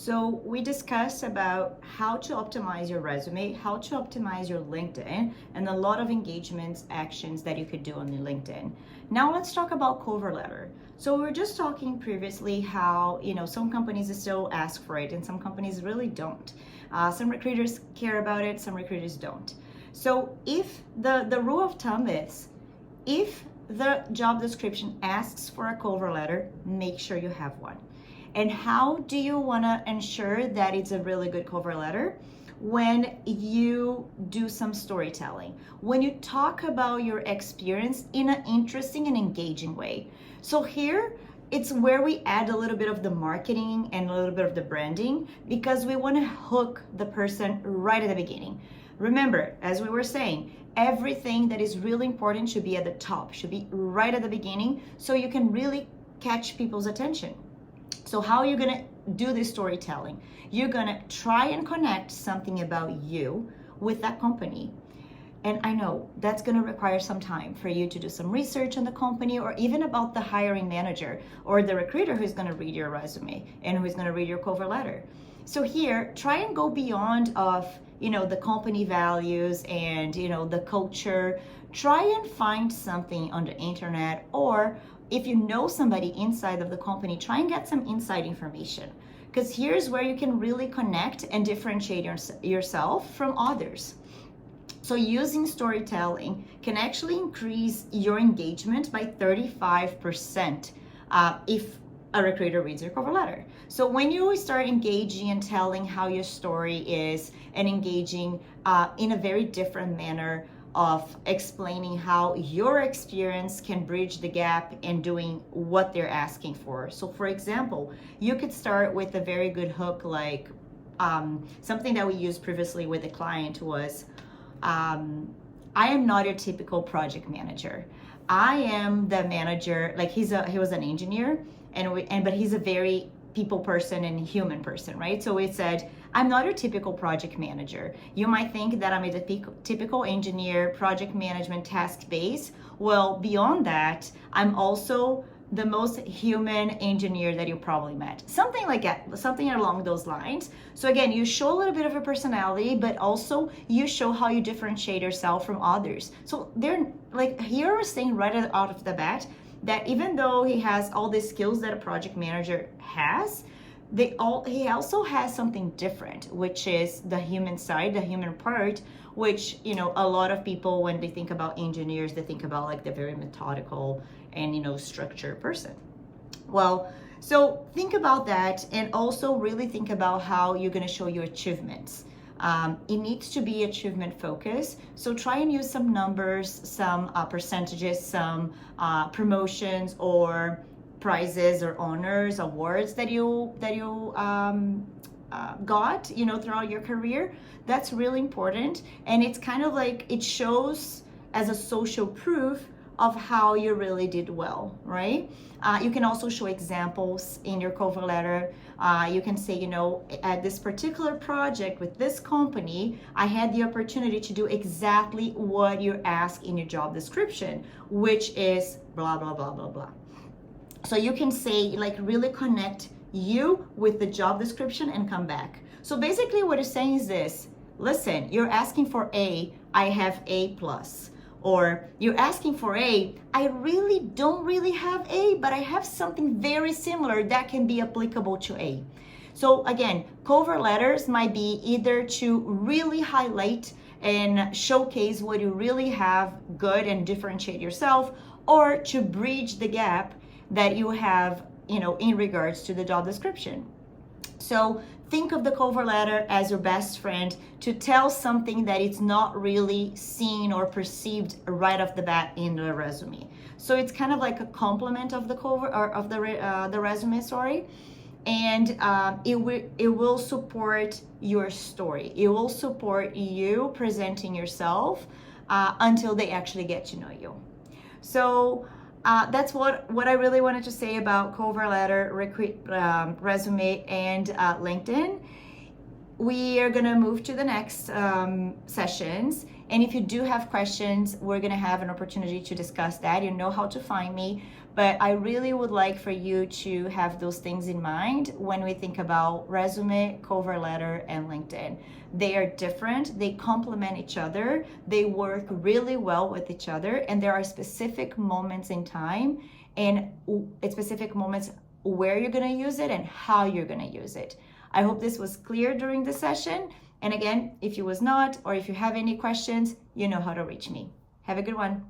So we discussed about how to optimize your resume, how to optimize your LinkedIn, and a lot of engagements actions that you could do on your LinkedIn. Now let's talk about cover letter. So we were just talking previously how, some companies still ask for it and some companies really don't. Some recruiters care about it, some recruiters don't. So if the rule of thumb is, if the job description asks for a cover letter, make sure you have one. And how do you want to ensure that it's a really good cover letter? When you do some storytelling, when you talk about your experience in an interesting and engaging way. So here, it's where we add a little bit of the marketing and a little bit of the branding, because we want to hook the person right at the beginning. Remember, as we were saying, everything that is really important should be at the top, should be right at the beginning, so you can really catch people's attention. So how are you gonna do this storytelling? You're gonna try and connect something about you with that company. And I know that's gonna require some time for you to do some research on the company, or even about the hiring manager or the recruiter who's gonna read your resume and who's gonna read your cover letter. So here, try and go beyond of, the company values and, the culture. Try and find something on the internet, or if you know somebody inside of the company, try and get some inside information, because here's where you can really connect and differentiate yourself from others. So using storytelling can actually increase your engagement by 35% if a recruiter reads your cover letter. So when you start engaging and telling how your story is, and engaging in a very different manner of explaining how your experience can bridge the gap in doing what they're asking for. So for example, you could start with a very good hook, like something that we used previously with a client was, I am not your typical project manager. I am the manager, like he was an engineer, but he's a very people person and human person, right? So it said, I'm not a typical project manager. You might think that I'm a typical engineer, project management, task-based. Well, beyond that, I'm also the most human engineer that you probably met. Something like that, something along those lines. So again, you show a little bit of a personality, but also you show how you differentiate yourself from others. So they're like, here we're saying right out of the bat that even though he has all the skills that a project manager has, he also has something different, which is the human side, the human part, which, a lot of people, when they think about engineers, they think about like the very methodical and, structured person. Well, so think about that, and also really think about how you're going to show your achievements. It needs to be achievement focused. So try and use some numbers, some percentages, some promotions or prizes or honors, awards that you got, throughout your career. That's really important. And it's kind of like, it shows as a social proof of how you really did well, right? You can also show examples in your cover letter. You can say, at this particular project with this company, I had the opportunity to do exactly what you ask in your job description, which is blah, blah, blah, blah, blah. So you can say, like, really connect you with the job description and come back. So basically what you're saying is this: listen, you're asking for A, I have A plus. Or you're asking for A, I really don't really have A, but I have something very similar that can be applicable to A. So again, cover letters might be either to really highlight and showcase what you really have good and differentiate yourself, or to bridge the gap that you have, in regards to the job description. So think of the cover letter as your best friend to tell something that it's not really seen or perceived right off the bat in the resume. So it's kind of like a complement of the cover, or of the resume, sorry. And it will support your story. It will support you presenting yourself until they actually get to know you. So that's what I really wanted to say about cover letter, resume, and LinkedIn. we are gonna move to the next sessions. And if you do have questions, we're gonna have an opportunity to discuss that. You know how to find me, but I really would like for you to have those things in mind when we think about resume, cover letter, and LinkedIn. They are different, they complement each other, they work really well with each other, and there are specific moments in time and specific moments where you're gonna use it and how you're gonna use it. I hope this was clear during the session. And again, if it was not, or if you have any questions, you know how to reach me. Have a good one.